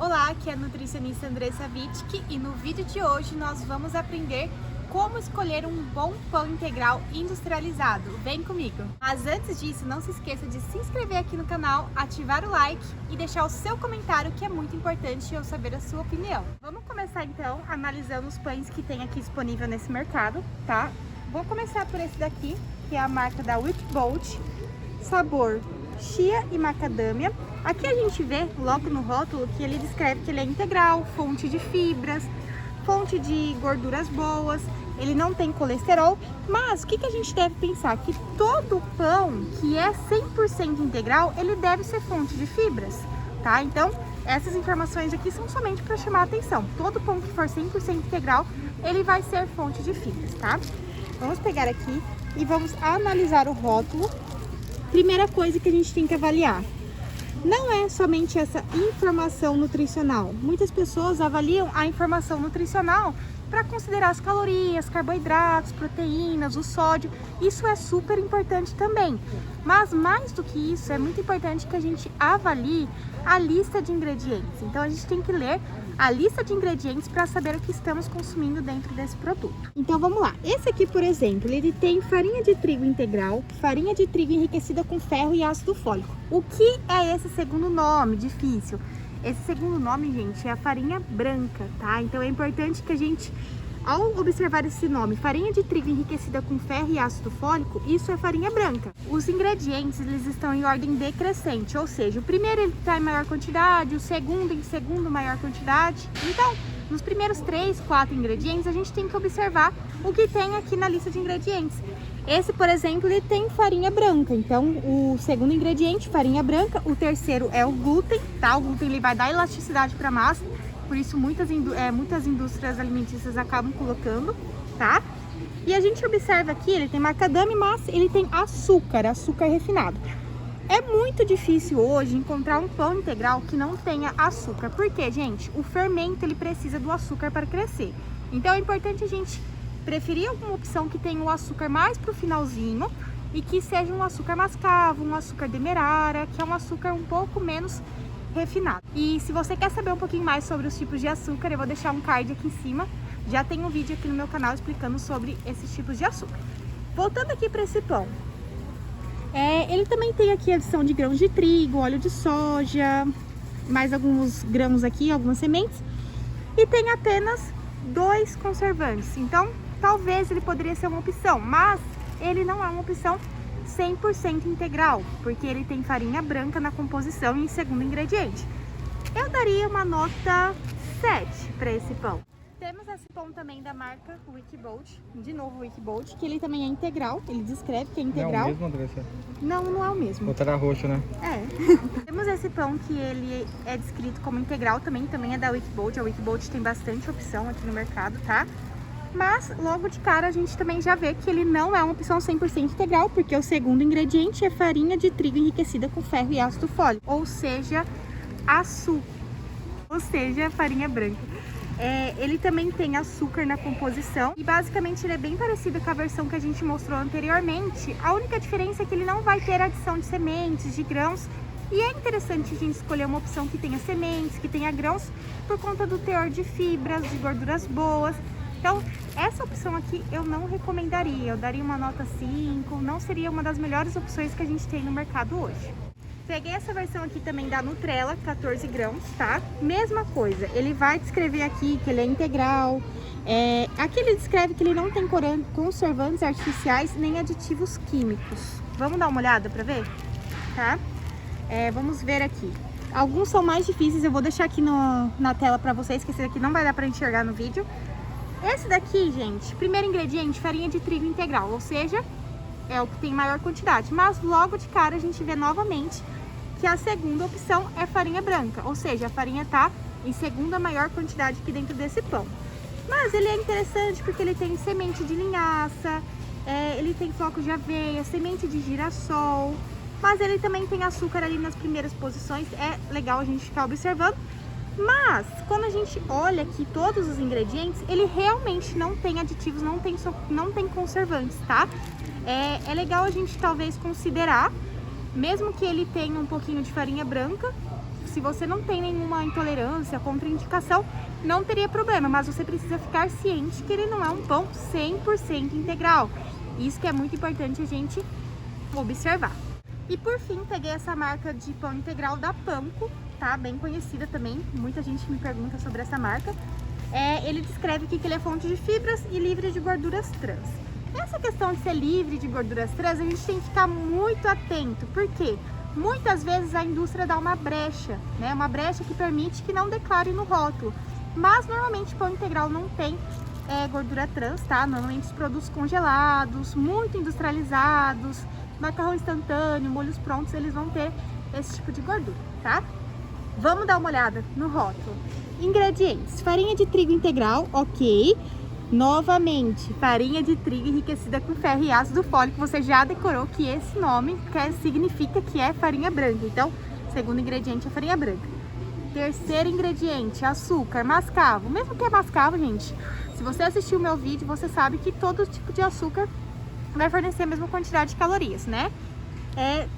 Olá, aqui é a nutricionista Andressa Wittig e no vídeo de hoje nós vamos aprender como escolher um bom pão integral industrializado. Vem comigo! Mas antes disso, não se esqueça de se inscrever aqui no canal, ativar o like e deixar o seu comentário, que é muito importante eu saber a sua opinião. Vamos começar então analisando os pães que tem aqui disponível nesse mercado, tá? Vou começar por esse daqui, que é a marca da Wickbold, sabor chia e macadâmia. Aqui a gente vê logo no rótulo que ele descreve que ele é integral, fonte de fibras, fonte de gorduras boas, ele não tem colesterol, mas o que a gente deve pensar? Que todo pão que é 100% integral, ele deve ser fonte de fibras, tá? Então, essas informações aqui são somente para chamar a atenção. Todo pão que for 100% integral, ele vai ser fonte de fibras, tá? Vamos pegar aqui e vamos analisar o rótulo. Primeira coisa que a gente tem que avaliar, não é somente essa informação nutricional. Muitas pessoas avaliam a informação nutricional para considerar as calorias, carboidratos, proteínas, o sódio. Isso é super importante também. Mas mais do que isso, é muito importante que a gente avalie a lista de ingredientes. Então a gente tem que ler a lista de ingredientes para saber o que estamos consumindo dentro desse produto. Então vamos lá. Esse aqui, por exemplo, ele tem farinha de trigo integral, farinha de trigo enriquecida com ferro e ácido fólico. O que é esse segundo nome? Difícil. Esse segundo nome, gente, é a farinha branca, tá? Então é importante que a gente, ao observar esse nome, farinha de trigo enriquecida com ferro e ácido fólico, isso é farinha branca. Os ingredientes, eles estão em ordem decrescente, ou seja, o primeiro ele está em maior quantidade, o segundo em segundo maior quantidade. Então, nos primeiros 3, 4 ingredientes, a gente tem que observar o que tem aqui na lista de ingredientes. Esse, por exemplo, ele tem farinha branca, então o segundo ingrediente, farinha branca, o terceiro é o glúten, tá? O glúten ele vai dar elasticidade para a massa, por isso muitas indústrias alimentícias acabam colocando, tá? E a gente observa aqui, ele tem macadâmia, mas ele tem açúcar refinado. É muito difícil hoje encontrar um pão integral que não tenha açúcar, porque, gente, o fermento ele precisa do açúcar para crescer. Então é importante a gente preferir alguma opção que tenha o açúcar mais pro finalzinho e que seja um açúcar mascavo, um açúcar demerara, que é um açúcar um pouco menos refinado. E se você quer saber um pouquinho mais sobre os tipos de açúcar, eu vou deixar um card aqui em cima. Já tem um vídeo aqui no meu canal explicando sobre esses tipos de açúcar. Voltando aqui para esse pão, ele também tem aqui adição de grãos de trigo, óleo de soja, mais alguns grãos aqui, algumas sementes, e tem apenas 2 conservantes. Então, talvez ele poderia ser uma opção, mas ele não é uma opção 100% integral, porque ele tem farinha branca na composição e em segundo ingrediente. Eu daria uma nota 7 para esse pão. Temos esse pão também da marca Wickbold, de novo Wickbold, que ele também é integral, ele descreve que é integral. Não é o mesmo, Andressa? Não, não é o mesmo. Outra era roxo, né? É. Temos esse pão que ele é descrito como integral também é da Wickbold. A Wickbold tem bastante opção aqui no mercado, tá? Mas logo de cara a gente também já vê que ele não é uma opção 100% integral, porque o segundo ingrediente é farinha de trigo enriquecida com ferro e ácido fólico, ou seja, açúcar, ou seja, farinha branca. Ele também tem açúcar na composição e basicamente ele é bem parecido com a versão que a gente mostrou anteriormente. A única diferença é que ele não vai ter adição de sementes, de grãos, e é interessante a gente escolher uma opção que tenha sementes, que tenha grãos, por conta do teor de fibras, de gorduras boas. Então, essa opção aqui eu não recomendaria, eu daria uma nota 5, não seria uma das melhores opções que a gente tem no mercado hoje. Peguei essa versão aqui também da Nutrela, 14 grãos, tá? Mesma coisa, ele vai descrever aqui que ele é integral. Aqui ele descreve que ele não tem conservantes artificiais nem aditivos químicos. Vamos dar uma olhada pra ver? Tá? Vamos ver aqui. Alguns são mais difíceis, eu vou deixar aqui na tela pra vocês, que esse daqui não vai dar pra enxergar no vídeo. Esse daqui, gente, primeiro ingrediente, farinha de trigo integral, ou seja, é o que tem maior quantidade. Mas logo de cara a gente vê novamente que a segunda opção é farinha branca, ou seja, a farinha tá em segunda maior quantidade aqui dentro desse pão. Mas ele é interessante porque ele tem semente de linhaça, ele tem flocos de aveia, semente de girassol, mas ele também tem açúcar ali nas primeiras posições, é legal a gente ficar observando. Mas, quando a gente olha aqui todos os ingredientes, ele realmente não tem aditivos, não tem conservantes, tá? É legal a gente talvez considerar, mesmo que ele tenha um pouquinho de farinha branca, se você não tem nenhuma intolerância, contraindicação, não teria problema, mas você precisa ficar ciente que ele não é um pão 100% integral. Isso que é muito importante a gente observar. E por fim, peguei essa marca de pão integral da Panko, tá? Bem conhecida também, muita gente me pergunta sobre essa marca. Ele descreve aqui que ele é fonte de fibras e livre de gorduras trans. Essa questão de ser livre de gorduras trans, a gente tem que ficar muito atento, porque muitas vezes a indústria dá uma brecha, né? Uma brecha que permite que não declare no rótulo. Mas normalmente pão integral não tem gordura trans, tá? Normalmente os produtos congelados, muito industrializados, macarrão instantâneo, molhos prontos, eles vão ter esse tipo de gordura, tá? Vamos dar uma olhada no rótulo. Ingredientes: farinha de trigo integral, ok. Novamente, farinha de trigo enriquecida com ferro e ácido fólico. Você já decorou que esse nome significa que é farinha branca. Então, segundo ingrediente é farinha branca. Terceiro ingrediente, açúcar mascavo. Mesmo que é mascavo, gente, se você assistiu o meu vídeo, você sabe que todo tipo de açúcar vai fornecer a mesma quantidade de calorias, né?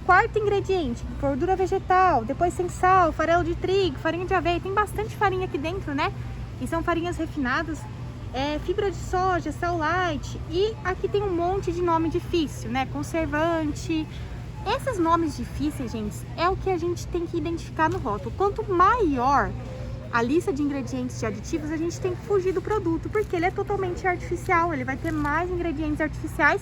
Quarto ingrediente, gordura vegetal, depois sem sal, farelo de trigo, farinha de aveia. Tem bastante farinha aqui dentro, né? E são farinhas refinadas. Fibra de soja, sal light, e aqui tem um monte de nome difícil, né? Conservante. Esses nomes difíceis, gente, é o que a gente tem que identificar no rótulo. Quanto maior a lista de ingredientes de aditivos, a gente tem que fugir do produto, porque ele é totalmente artificial, ele vai ter mais ingredientes artificiais.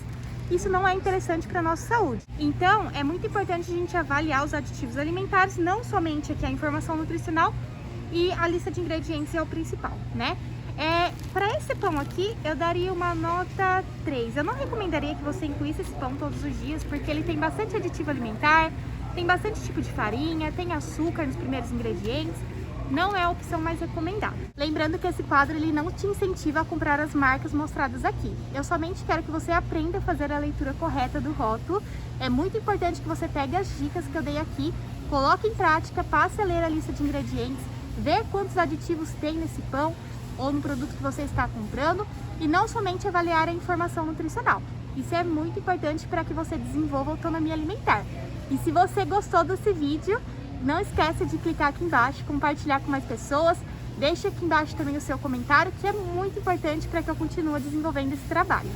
Isso não é interessante para a nossa saúde. Então, é muito importante a gente avaliar os aditivos alimentares, não somente aqui a informação nutricional, e a lista de ingredientes é o principal, né? Para esse pão aqui, eu daria uma nota 3. Eu não recomendaria que você incluísse esse pão todos os dias, porque ele tem bastante aditivo alimentar, tem bastante tipo de farinha, tem açúcar nos primeiros ingredientes. Não é a opção mais recomendada. Lembrando que esse quadro ele não te incentiva a comprar as marcas mostradas aqui. Eu somente quero que você aprenda a fazer a leitura correta do rótulo. É muito importante que você pegue as dicas que eu dei aqui, coloque em prática, passe a ler a lista de ingredientes, ver quantos aditivos tem nesse pão ou no produto que você está comprando, e não somente avaliar a informação nutricional. Isso é muito importante para que você desenvolva autonomia alimentar. E se você gostou desse vídeo, não esqueça de clicar aqui embaixo, compartilhar com mais pessoas, deixe aqui embaixo também o seu comentário, que é muito importante para que eu continue desenvolvendo esse trabalho.